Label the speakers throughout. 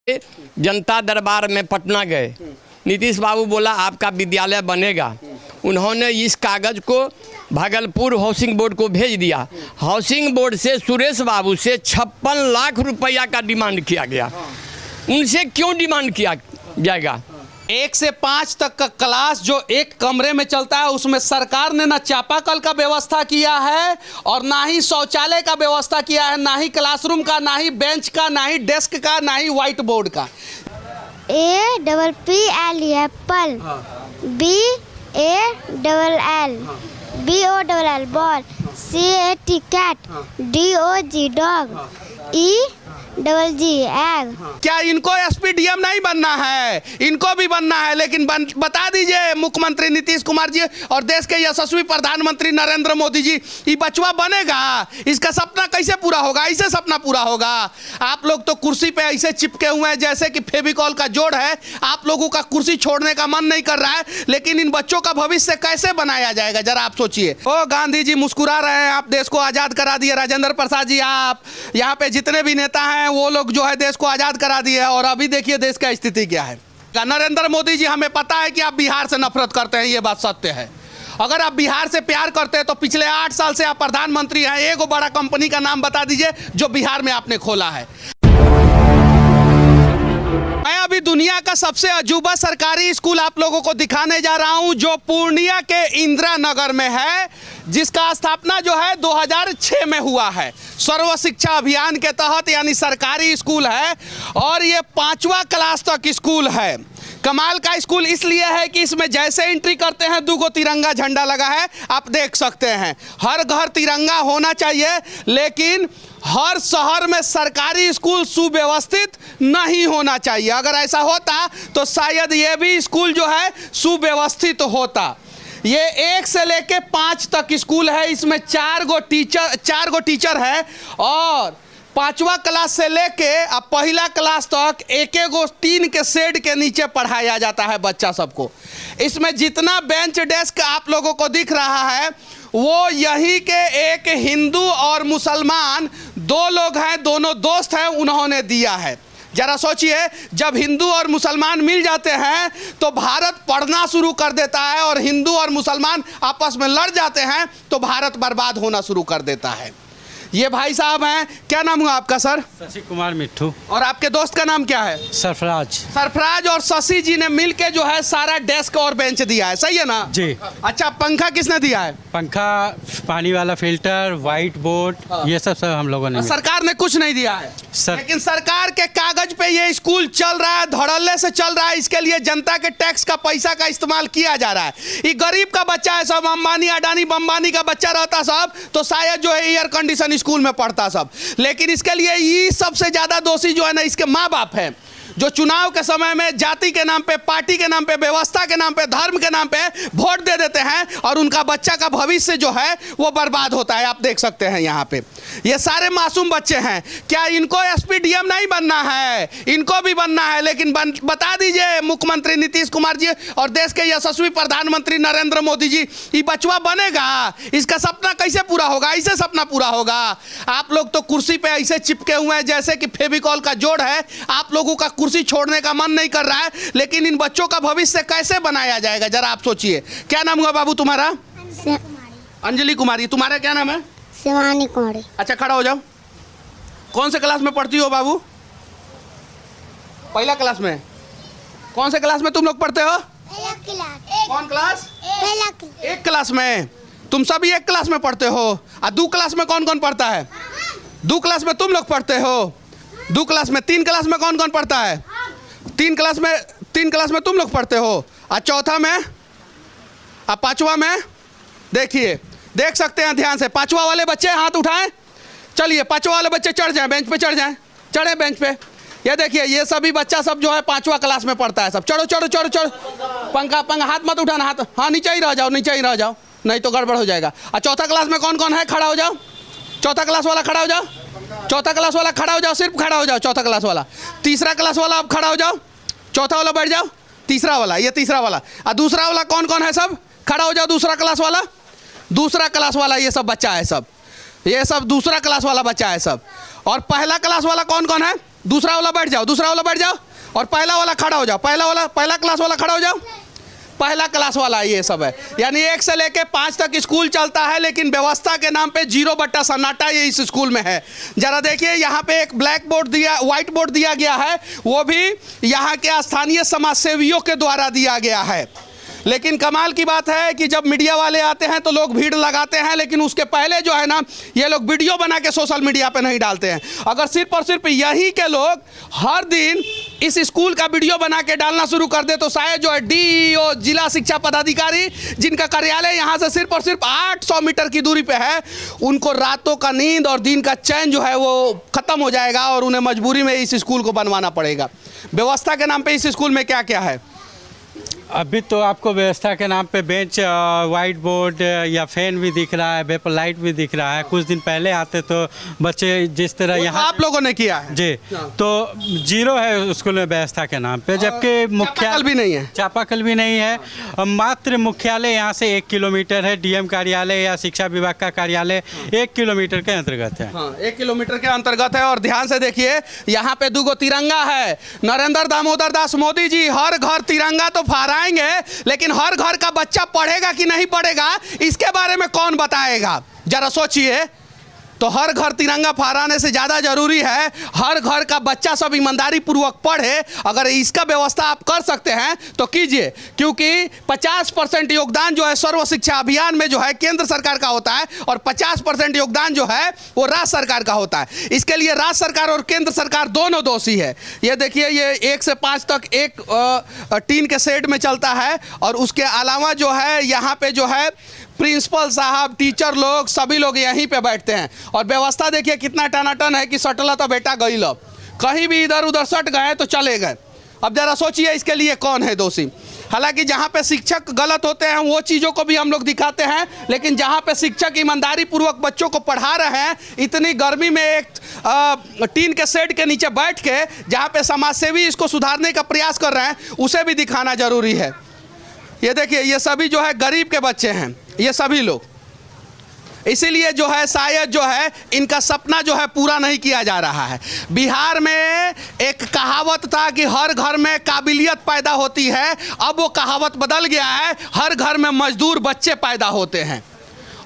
Speaker 1: जनता दरबार में पटना गए। नीतीश बाबू बोला आपका विद्यालय बनेगा। उन्होंने इस कागज़ को भागलपुर हाउसिंग बोर्ड को भेज दिया। हाउसिंग बोर्ड से सुरेश बाबू से 56 लाख रुपया का डिमांड किया गया। उनसे क्यों डिमांड किया जाएगा?
Speaker 2: 1 से 5 तक का क्लास जो एक कमरे में चलता है, उसमें सरकार ने ना चापाकल का व्यवस्था किया है और ना ही शौचालय का व्यवस्था किया है, ना ही क्लासरूम का, ना ही बेंच का, ना ही डेस्क का, ना ही व्हाइट बोर्ड का।
Speaker 3: APPL apple, BALL, BOLL ball, CAT cat, DOG dog, EGG egg.
Speaker 2: क्या इनको SPDM नहीं बनना है? इनको भी बनना है, लेकिन बता दीजिए मुख्यमंत्री नीतीश कुमार जी और देश के यशस्वी प्रधानमंत्री नरेंद्र मोदी जी, ये बचवा बनेगा? इसका सपना कैसे पूरा होगा? ऐसे सपना पूरा होगा? आप लोग तो कुर्सी पे ऐसे चिपके हुए हैं जैसे कि फेविकॉल का जोड़ है। आप लोगों का कुर्सी छोड़ने का मन नहीं कर रहा है, लेकिन इन बच्चों का भविष्य कैसे बनाया जाएगा जरा आप सोचिए। ओ गांधी जी मुस्कुरा रहे हैं, आप देश को आज़ाद करा दिए। राजेंद्र प्रसाद जी, आप यहाँ पे जितने भी नेता हैं वो लोग जो है देश को आज़ाद करा दिए है, और अभी देखिए देश का स्थिति क्या है। नरेंद्र मोदी जी, हमें पता है कि आप बिहार से नफरत करते हैं, ये बात सत्य है। अगर आप बिहार से प्यार करते हैं तो पिछले 8 साल से आप प्रधानमंत्री हैं। एक बड़ा कंपनी का नाम बता दीजिए जो बिहार में आपने खोला है। मैं अभी दुनिया का सबसे अजूबा सरकारी स्कूल आप लोगों को दिखाने जा रहा हूं, जो पूर्णिया के इंदिरा नगर में है, जिसका स्थापना जो है 2006 में हुआ है सर्व शिक्षा अभियान के तहत, यानी सरकारी स्कूल है, और ये 5वां क्लास तक स्कूल है। कमाल का स्कूल इसलिए है कि इसमें जैसे एंट्री करते हैं 2 तिरंगा झंडा लगा है, आप देख सकते हैं। हर घर तिरंगा होना चाहिए, लेकिन हर शहर में सरकारी स्कूल सुव्यवस्थित नहीं होना चाहिए। अगर ऐसा होता तो शायद ये भी स्कूल जो है सुव्यवस्थित होता। ये 1 से लेके 5 तक स्कूल है। इसमें 4 गो टीचर है, और 5वां क्लास से लेके अब पहला क्लास तक एक टीन के शेड के नीचे पढ़ाया जाता है बच्चा सबको। इसमें जितना बेंच डेस्क आप लोगों को दिख रहा है, वो यही के एक हिंदू और मुसलमान 2 लोग हैं, दोनों दोस्त हैं, उन्होंने दिया है। जरा सोचिए, जब हिंदू और मुसलमान मिल जाते हैं तो भारत पढ़ना शुरू कर देता है, और हिंदू और मुसलमान आपस में लड़ जाते हैं तो भारत बर्बाद होना शुरू कर देता है। ये भाई साहब हैं, क्या नाम हुआ आपका सर?
Speaker 4: शशि कुमार मिट्ठू।
Speaker 2: और आपके दोस्त का नाम क्या है?
Speaker 4: सरफराज।
Speaker 2: सरफराज और शशि जी ने मिलके जो है सारा डेस्क और बेंच दिया है, सही है ना
Speaker 4: जी?
Speaker 2: अच्छा, पंखा किसने दिया है?
Speaker 4: पंखा, पानी वाला फिल्टर, व्हाइट बोर्ड, ये सब हम लोगों ने।
Speaker 2: सरकार ने कुछ नहीं दिया है लेकिन सरकार के कागज पे ये स्कूल चल रहा है, धड़ल्ले से चल रहा है। इसके लिए जनता के टैक्स का पैसा का इस्तेमाल किया जा रहा है। ये गरीब का बच्चा है सब, अंबानी अडानी बम्बानी का बच्चा रहता सब तो शायद जो है एयर कंडीशन स्कूल में पढ़ता सब। लेकिन इसके लिए ये सबसे ज्यादा दोषी जो है ना, इसके माँ बाप हैं, जो चुनाव के समय में जाति के नाम पे, पार्टी के नाम पे, व्यवस्था के नाम पे, धर्म के नाम पे वोट दे देते हैं, और उनका बच्चा का भविष्य जो है वो बर्बाद होता है। आप देख सकते हैं यहाँ पे ये सारे मासूम बच्चे हैं। क्या इनको SPDM नहीं बनना है? इनको भी बनना है, लेकिन बता दीजिए मुख्यमंत्री नीतीश कुमार जी और देश के यशस्वी प्रधानमंत्री नरेंद्र मोदी जी, ये बचवा बनेगा? इसका सपना कैसे पूरा होगा? ऐसे सपना पूरा होगा? आप लोग तो कुर्सी पे ऐसे चिपके हुए हैं जैसे कि फेविकॉल का जोड़ है। आप लोगों का कुर्सी छोड़ने का मन नहीं कर रहा है, लेकिन इन बच्चों का भविष्य कैसे बनाया जाएगा जरा आप सोचिए। क्या नाम हुआ बाबू तुम्हारा? अंजलि कुमारी। तुम्हारा क्या नाम है?
Speaker 3: शिवानी कुमारी।
Speaker 2: अच्छा, खड़ा हो जाओ। कौन से क्लास में पढ़ती हो बाबू? पहला क्लास में। कौन से क्लास में तुम लोग पढ़ते हो? कौन क्लास? एक क्लास में। तुम सभी एक क्लास में पढ़ते हो। और 2 क्लास में कौन कौन पढ़ता है? 2 क्लास में तुम लोग पढ़ते हो। 2 क्लास में। 3 क्लास में कौन कौन पढ़ता है? 3 क्लास में तुम लोग पढ़ते हो। और चौथा में, और 5वां में। देखिए, देख सकते हैं ध्यान से। 5वां वाले बच्चे हाथ उठाएं। चलिए, 5वां वाले बच्चे चढ़ जाएं, बेंच पे चढ़ जाएं। चढ़े बेंच पे। ये देखिए, ये सभी बच्चा सब जो है 5वां क्लास में पढ़ता है सब। चढ़ो चढ़ो चढ़ो चढ़ो। पंखा, हाथ मत उठाना, हाथ। हाँ, नीचे ही रह जाओ, नीचे ही रह जाओ, नहीं तो गड़बड़ हो जाएगा। और चौथा क्लास में कौन कौन है? खड़ा हो जाओ। चौथा क्लास वाला खड़ा हो जाओ। चौथा क्लास वाला खड़ा हो जाओ, सिर्फ खड़ा हो जाओ। चौथा क्लास वाला। तीसरा क्लास वाला अब खड़ा हो जाओ। चौथा वाला बैठ जाओ। तीसरा वाला, ये तीसरा वाला। और दूसरा वाला कौन कौन है? सब खड़ा हो जाओ। दूसरा क्लास वाला, दूसरा क्लास वाला, ये सब बच्चा है सब, ये सब दूसरा क्लास वाला बच्चा है सब। और पहला क्लास वाला कौन कौन है? दूसरा वाला बैठ जाओ, दूसरा वाला बैठ जाओ, और पहला वाला खड़ा हो जाओ, पहला क्लास वाला खड़ा हो जाओ। पहला क्लास वाला ये सब है, यानी 1 से लेके 5 तक स्कूल चलता है, लेकिन व्यवस्था के नाम पे 0 बट्टा सन्नाटा ये इस स्कूल में है। जरा देखिए, यहाँ पे एक ब्लैक बोर्ड दिया, व्हाइट बोर्ड दिया गया है, वो भी यहाँ के स्थानीय समाज सेवियों के द्वारा दिया गया है। लेकिन कमाल की बात है कि जब मीडिया वाले आते हैं तो लोग भीड़ लगाते हैं, लेकिन उसके पहले जो है ना, ये लोग वीडियो बना के सोशल मीडिया पे नहीं डालते हैं। अगर सिर्फ और सिर्फ यही के लोग हर दिन इस स्कूल का वीडियो बना के डालना शुरू कर दे तो शायद जो है DEO जिला शिक्षा पदाधिकारी, जिनका कार्यालय यहाँ से सिर्फ और सिर्फ 800 मीटर की दूरी पे है, उनको रातों का नींद और दिन का चैन जो है वो ख़त्म हो जाएगा और उन्हें मजबूरी में इस स्कूल को बनवाना पड़ेगा। व्यवस्था के नाम पर इस स्कूल में क्या क्या है?
Speaker 4: अभी तो आपको व्यवस्था के नाम पे बेंच, वाइट बोर्ड या फैन भी दिख रहा है, वेपर लाइट भी दिख रहा है। कुछ दिन पहले आते तो बच्चे जिस तरह यहाँ
Speaker 2: आप लोगों ने किया है
Speaker 4: जी, तो 0 है स्कूल में व्यवस्था के नाम पे, जबकि
Speaker 2: मुख्यालय भी नहीं है,
Speaker 4: चापाकल भी नहीं है। मात्र मुख्यालय यहाँ से 1 किलोमीटर है, DM कार्यालय या शिक्षा विभाग का कार्यालय 1 किलोमीटर के अंतर्गत है।
Speaker 2: 1 किलोमीटर के अंतर्गत है। और ध्यान से देखिए, यहाँ पे 2 तिरंगा है। नरेंद्र दामोदर दास मोदी जी हर घर तिरंगा तो फहराएंगे, लेकिन हर घर का बच्चा पढ़ेगा कि नहीं पढ़ेगा, इसके बारे में कौन बताएगा? जरा सोचिए। तो हर घर तिरंगा फहराने से ज़्यादा जरूरी है हर घर का बच्चा सब ईमानदारी पूर्वक पढ़े। अगर इसका व्यवस्था आप कर सकते हैं तो कीजिए, क्योंकि 50% योगदान जो है सर्व शिक्षा अभियान में जो है केंद्र सरकार का होता है, और 50% योगदान जो है वो राज्य सरकार का होता है। इसके लिए राज्य सरकार और केंद्र सरकार दोनों दोषी है। ये देखिए, ये 1 से 5 तक एक टीन के सेट में चलता है, और उसके अलावा जो है यहाँ पे जो है प्रिंसिपल साहब, टीचर लोग, सभी लोग यहीं पे बैठते हैं। और व्यवस्था देखिए कितना टनाटन है कि सटला तो बेटा गई लो, कहीं भी इधर उधर सट गए तो चले गए। अब जरा सोचिए इसके लिए कौन है दोषी? हालांकि जहाँ पे शिक्षक गलत होते हैं वो चीज़ों को भी हम लोग दिखाते हैं, लेकिन जहाँ पे शिक्षक ईमानदारी पूर्वक बच्चों को पढ़ा रहे हैं, इतनी गर्मी में एक टीन के शेड के नीचे बैठ के जहाँ पे समाजसेवी इसको सुधारने का प्रयास कर रहे हैं, उसे भी दिखाना जरूरी है। ये देखिए, ये सभी जो है गरीब के बच्चे हैं, ये सभी लोग। इसीलिए जो है शायद जो है इनका सपना जो है पूरा नहीं किया जा रहा है। बिहार में एक कहावत था कि हर घर में काबिलियत पैदा होती है, अब वो कहावत बदल गया है, हर घर में मजदूर बच्चे पैदा होते हैं,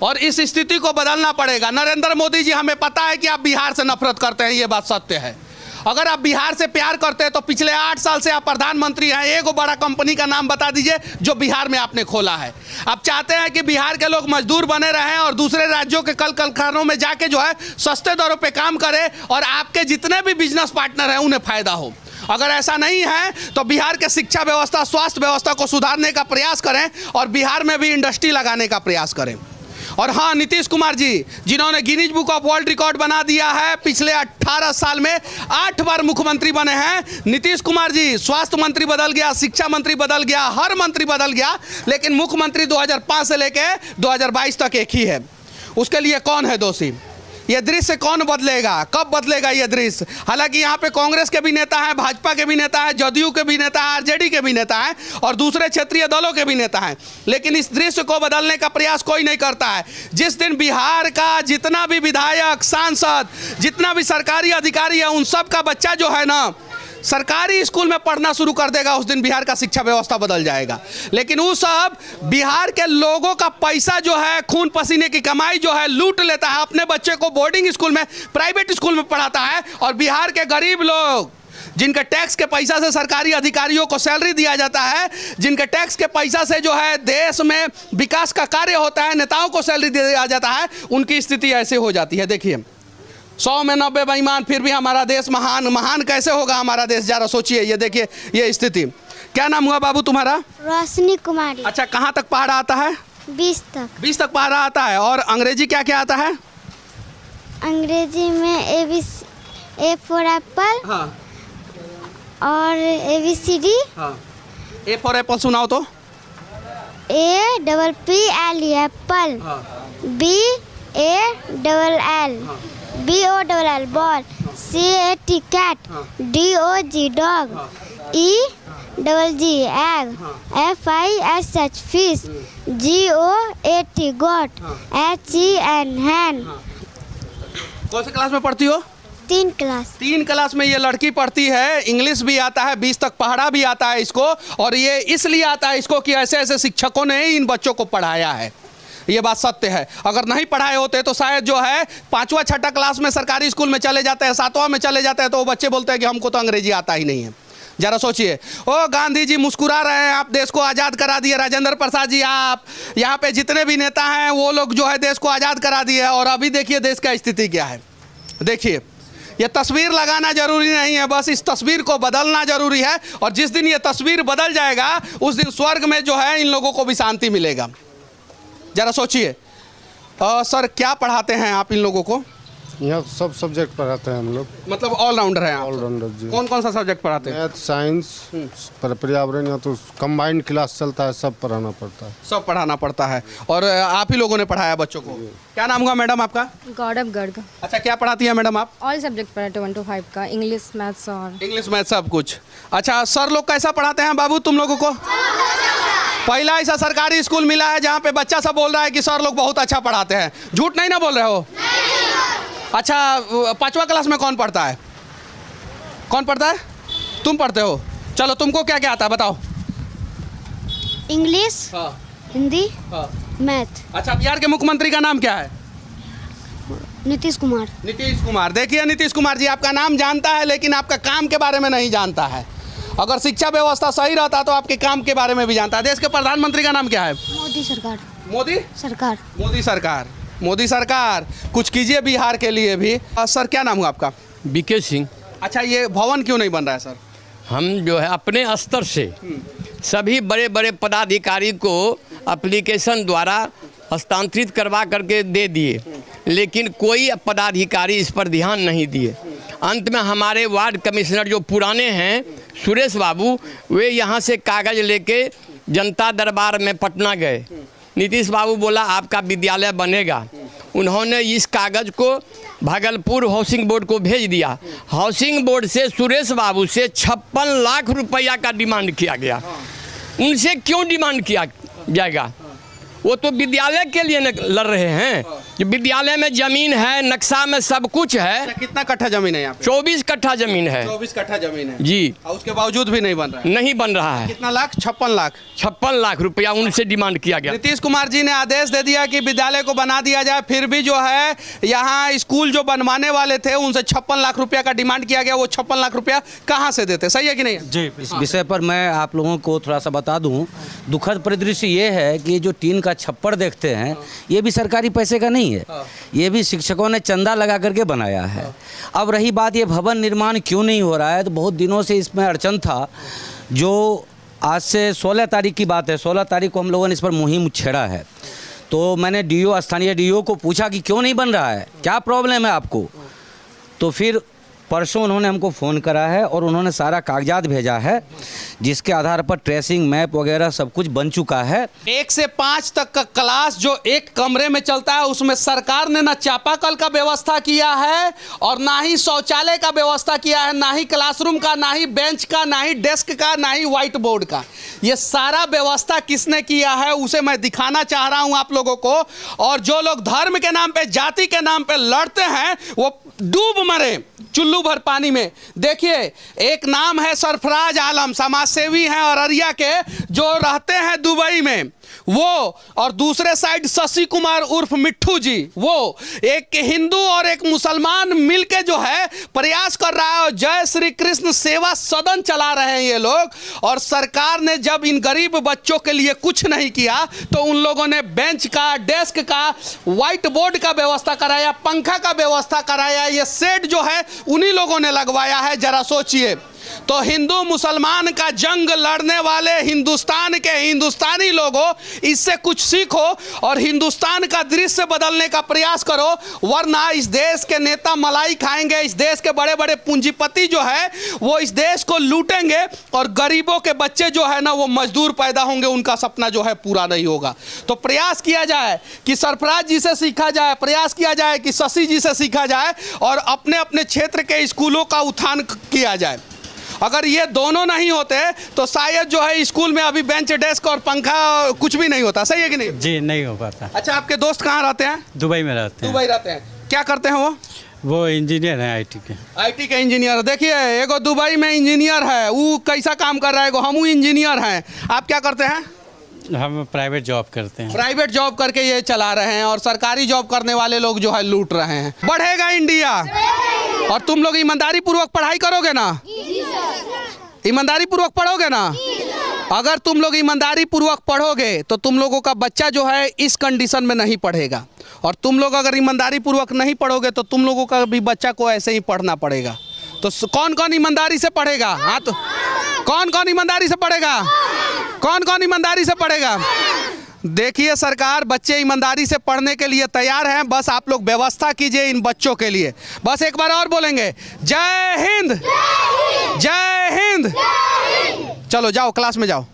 Speaker 2: और इस स्थिति को बदलना पड़ेगा। नरेंद्र मोदी जी, हमें पता है कि आप बिहार से नफरत करते हैं, ये बात सत्य है। अगर आप बिहार से प्यार करते हैं तो पिछले 8 साल से आप प्रधानमंत्री हैं, एक बड़ा कंपनी का नाम बता दीजिए जो बिहार में आपने खोला है। आप चाहते हैं कि बिहार के लोग मजदूर बने रहें और दूसरे राज्यों के कल कारखानों में जाके जो है सस्ते दरों पे काम करें, और आपके जितने भी बिजनेस पार्टनर हैं उन्हें फायदा हो। अगर ऐसा नहीं है तो बिहार के शिक्षा व्यवस्था, स्वास्थ्य व्यवस्था को सुधारने का प्रयास करें, और बिहार में भी इंडस्ट्री लगाने का प्रयास करें। और हाँ, नीतीश कुमार जी, जिन्होंने Guinness book of world record बना दिया है, पिछले 18 साल में 8 बार मुख्यमंत्री बने हैं। नीतीश कुमार जी, स्वास्थ्य मंत्री बदल गया, शिक्षा मंत्री बदल गया, हर मंत्री बदल गया, लेकिन मुख्यमंत्री 2005 से लेकर 2022 तक एक ही है। उसके लिए कौन है दोषी? ये दृश्य कौन बदलेगा? कब बदलेगा ये दृश्य? हालांकि यहाँ पे कांग्रेस के भी नेता हैं, भाजपा के भी नेता हैं, जदयू के भी नेता हैं, RJD के भी नेता हैं, और दूसरे क्षेत्रीय दलों के भी नेता हैं, लेकिन इस दृश्य को बदलने का प्रयास कोई नहीं करता है। जिस दिन बिहार का जितना भी विधायक, सांसद, जितना भी सरकारी अधिकारी है, उन सब का बच्चा जो है ना सरकारी स्कूल में पढ़ना शुरू कर देगा, उस दिन बिहार का शिक्षा व्यवस्था बदल जाएगा। लेकिन वो सब बिहार के लोगों का पैसा जो है, खून पसीने की कमाई जो है लूट लेता है, अपने बच्चे को बोर्डिंग स्कूल में, प्राइवेट स्कूल में पढ़ाता है, और बिहार के गरीब लोग जिनके टैक्स के पैसा से सरकारी अधिकारियों को सैलरी दिया जाता है, जिनके टैक्स के पैसा से जो है देश में विकास का कार्य होता है, नेताओं को सैलरी दिया जाता है, उनकी स्थिति ऐसे हो जाती है। देखिए, 100 में 90 बेईमान, फिर भी हमारा देश महान। महान कैसे होगा हमारा देश? जरा सोचिए। ये देखिए ये स्थिति। क्या नाम हुआ बाबू तुम्हारा?
Speaker 3: रोशनी कुमारी।
Speaker 2: अच्छा, कहाँ तक पढ़ा आता है?
Speaker 3: 20 तक।
Speaker 2: 20 तक पढ़ा आता है। और अंग्रेजी क्या क्या आता है?
Speaker 3: अंग्रेजी में A for एप्पल,
Speaker 2: हाँ,
Speaker 3: और ABCD।
Speaker 2: हाँ। A for एप्पल सुनाओ तो।
Speaker 3: APPLE apple, BALL, BOLL ball, CAT cat, DOG dog, EGG egg, FISH fish, GOAT goat, HEN hen.
Speaker 2: कौन से क्लास में पढ़ती हो?
Speaker 3: 3 क्लास।
Speaker 2: 3 क्लास में ये लड़की पढ़ती है। इंग्लिश भी आता है, 20 तक पढ़ा भी आता है इसको, और ये इसलिए आता है इसको कि ऐसे ऐसे शिक्षकों ने इन बच्चों को पढ़ाया है। ये बात सत्य है। अगर नहीं पढ़ाए होते तो शायद जो है 5वां 6ठा क्लास में सरकारी स्कूल में चले जाते हैं, 7वां में चले जाते हैं तो वो बच्चे बोलते हैं कि हमको तो अंग्रेजी आता ही नहीं है। जरा सोचिए, ओ गांधी जी मुस्कुरा रहे हैं, आप देश को आज़ाद करा दिए। राजेंद्र प्रसाद जी, आप यहाँ पे जितने भी नेता हैं वो लोग जो है देश को आज़ाद करा दिए, और अभी देखिए देश का स्थिति क्या है। देखिए, ये तस्वीर लगाना जरूरी नहीं है, बस इस तस्वीर को बदलना जरूरी है, और जिस दिन ये तस्वीर बदल जाएगा उस दिन स्वर्ग में जो है इन लोगों को भी शांति मिलेगा। जरा सोचिए। सर, क्या पढ़ाते हैं आप इन लोगों को?
Speaker 5: यहाँ सब सब्जेक्ट पढ़ाते हैं हम लोग।
Speaker 2: मतलब ऑलराउंडर हैं आप?
Speaker 5: ऑलराउंडर जी।
Speaker 2: कौन कौन सा सब्जेक्ट पढ़ाते हैं?
Speaker 5: मैथ, साइंस, पर्यावरण, या तो कंबाइंड क्लास चलता है, सब पढ़ाना पड़ता है।
Speaker 2: सब पढ़ाना पड़ता है। और आप ही लोगों ने पढ़ाया बच्चों को? क्या नाम हुआ मैडम आपका?
Speaker 6: गौरव गर्ग।
Speaker 2: अच्छा, क्या पढ़ाती है मैडम आप?
Speaker 6: ऑल सब्जेक्ट पढ़ाते 1 to 5 का, इंग्लिश, मैथ्स और
Speaker 2: इंग्लिश, मैथ, सब कुछ। अच्छा, सर लोग कैसा पढ़ाते हैं बाबू तुम लोगों को? पहला ऐसा सरकारी स्कूल मिला है जहाँ पे बच्चा सब बोल रहा है कि सर लोग बहुत अच्छा पढ़ाते हैं। झूठ नहीं ना बोल रहे हो? अच्छा, 5वां क्लास में कौन पढ़ता है? कौन पढ़ता है? तुम पढ़ते हो। चलो, तुमको क्या क्या आता है बताओ?
Speaker 3: इंग्लिश,
Speaker 2: हाँ,
Speaker 3: हिंदी,
Speaker 2: हाँ।
Speaker 3: मैथ।
Speaker 2: अच्छा, बिहार के मुख्यमंत्री का नाम क्या है?
Speaker 3: नीतीश कुमार।
Speaker 2: नीतीश कुमार। देखिए नीतीश कुमार जी, आपका नाम जानता है लेकिन आपका काम के बारे में नहीं जानता है। अगर शिक्षा व्यवस्था सही रहता तो आपके काम के बारे में भी जानता है। देश के प्रधानमंत्री का नाम क्या है?
Speaker 3: मोदी सरकार।
Speaker 2: मोदी
Speaker 3: सरकार।
Speaker 2: मोदी सरकार। मोदी सरकार, कुछ कीजिए बिहार के लिए भी। सर, क्या नाम हुआ आपका?
Speaker 1: बीके सिंह।
Speaker 2: अच्छा, ये भवन क्यों नहीं बन रहा है सर?
Speaker 1: हम जो है अपने स्तर से सभी बड़े बड़े पदाधिकारी को एप्लीकेशन द्वारा हस्तांतरित करवा करके दे दिए, लेकिन कोई पदाधिकारी इस पर ध्यान नहीं दिए। अंत में हमारे वार्ड कमिश्नर जो पुराने हैं सुरेश बाबू, वे यहाँ से कागज़ लेके जनता दरबार में पटना गए। नीतीश बाबू बोला आपका विद्यालय बनेगा। उन्होंने इस कागज़ को भागलपुर हाउसिंग बोर्ड को भेज दिया। हाउसिंग बोर्ड से सुरेश बाबू से 56 लाख रुपया का डिमांड किया गया। उनसे क्यों डिमांड किया जाएगा? वो तो विद्यालय के लिए लड़ रहे हैं। जो विद्यालय में ज़मीन है, नक्शा में सब कुछ है।
Speaker 2: अच्छा, कितना कट्ठा जमीन है यहाँ पे?
Speaker 1: 24 कट्ठा ज़मीन है।
Speaker 2: 24 कट्ठा जमीन है
Speaker 1: जी,
Speaker 2: और उसके बावजूद भी नहीं बन रहा है।
Speaker 1: नहीं बन रहा है।
Speaker 2: कितना लाख? 56 लाख।
Speaker 1: 56 लाख रुपया उनसे डिमांड किया गया।
Speaker 2: नीतीश कुमार जी ने आदेश दे दिया कि विद्यालय को बना दिया जाए, फिर भी जो है यहाँ स्कूल जो बनवाने वाले थे उनसे 56 लाख रुपया का डिमांड किया गया। वो 56 लाख रुपया कहाँ से देते? सही है कि नहीं?
Speaker 4: जी,
Speaker 7: इस विषय पर मैं आप लोगों को थोड़ा सा बता दूं। दुखद परिदृश्य ये है कि जो टीन का छप्पर देखते हैं, ये भी सरकारी पैसे का नहीं है, ये भी शिक्षकों ने चंदा लगा करके बनाया है। अब रही बात ये भवन निर्माण क्यों नहीं हो रहा है, तो बहुत दिनों से इसमें अड़चन था। जो आज से 16 तारीख की बात है, 16 तारीख को हम लोगों ने इस पर मुहिम छेड़ा है। तो मैंने डीओ, स्थानीय डीओ को पूछा कि क्यों नहीं बन रहा है, क्या प्रॉब्लम है आपको। तो फिर परसों उन्होंने हमको फ़ोन करा है और उन्होंने सारा कागजात भेजा है, जिसके आधार पर ट्रेसिंग मैप वगैरह सब कुछ बन चुका है।
Speaker 2: 1 से 5 तक का क्लास जो एक कमरे में चलता है, उसमें सरकार ने ना चापाकल का व्यवस्था किया है और ना ही शौचालय का व्यवस्था किया है, ना ही क्लासरूम का, ना ही बेंच का, ना ही डेस्क का, ना ही व्हाइट बोर्ड का। ये सारा व्यवस्था किसने किया है उसे मैं दिखाना चाह रहा हूं आप लोगों को। और जो लोग धर्म के नाम पे, जाति के नाम पे लड़ते हैं, वो डूब मरे चुल्लू भर पानी में। देखिए, एक नाम है सरफराज आलम, समाज सेवी हैं अररिया के, जो रहते हैं दुबई में, वो, और दूसरे साइड शशि कुमार उर्फ मिट्ठू जी, वो एक हिंदू और एक मुसलमान मिलके जो है प्रयास कर रहा है और जय श्री कृष्ण सेवा सदन चला रहे हैं ये लोग। और सरकार ने जब इन गरीब बच्चों के लिए कुछ नहीं किया तो उन लोगों ने बेंच का, डेस्क का, व्हाइट बोर्ड का व्यवस्था कराया, पंखा का व्यवस्था कराया। ये सेट जो है उन्हीं लोगों ने लगवाया है। जरा सोचिए। तो हिंदू मुसलमान का जंग लड़ने वाले हिंदुस्तान के हिंदुस्तानी लोगों, इससे कुछ सीखो और हिंदुस्तान का दृश्य बदलने का प्रयास करो, वरना इस देश के नेता मलाई खाएंगे। इस देश के बड़े बड़े पूंजीपति जो है वो इस देश को लूटेंगे और गरीबों के बच्चे जो है ना वो मजदूर पैदा होंगे, उनका सपना जो है पूरा नहीं होगा। तो प्रयास किया जाए कि सरफराज जी से सीखा जाए, प्रयास किया जाए कि शशि जी से सीखा जाए और अपने अपने क्षेत्र के स्कूलों का उत्थान किया जाए। अगर ये दोनों नहीं होते तो शायद जो है स्कूल में अभी बेंच, डेस्क और पंखा कुछ भी नहीं होता। सही है कि नहीं?
Speaker 4: जी, नहीं हो पाता।
Speaker 2: अच्छा, आपके दोस्त कहाँ रहते हैं?
Speaker 4: दुबई में रहते हैं।
Speaker 2: दुबई रहते हैं। क्या करते हैं वो?
Speaker 4: वो इंजीनियर हैं IT के।
Speaker 2: IT के इंजीनियर। देखिए एगो दुबई में इंजीनियर है, वो कैसा काम कर रहा है, एगो हमू इंजीनियर हैं। आप क्या करते हैं?
Speaker 4: हम प्राइवेट जॉब करते हैं।
Speaker 2: प्राइवेट जॉब करके ये चला रहे हैं और सरकारी जॉब करने वाले लोग जो है लूट रहे हैं। बढ़ेगा इंडिया। और तुम लोग ईमानदारी पूर्वक पढ़ाई करोगे ना? ईमानदारी पूर्वक पढ़ोगे ना? अगर तुम लोग ईमानदारी पूर्वक पढ़ोगे तो तुम लोगों का बच्चा जो है इस कंडीशन में नहीं पढ़ेगा। और तुम लोग अगर ईमानदारी पूर्वक नहीं पढ़ोगे तो तुम लोगों का भी बच्चा को ऐसे ही पढ़ना पड़ेगा। तो कौन कौन ईमानदारी से पढ़ेगा? हाँ, तो कौन कौन ईमानदारी से पढ़ेगा? कौन कौन ईमानदारी से पढ़ेगा? देखिए सरकार बच्चे ईमानदारी से पढ़ने के लिए तैयार हैं, बस आप लोग व्यवस्था कीजिए इन बच्चों के लिए। बस एक बार और बोलेंगे, जय हिंद, जय हिंद। चलो जाओ क्लास में जाओ।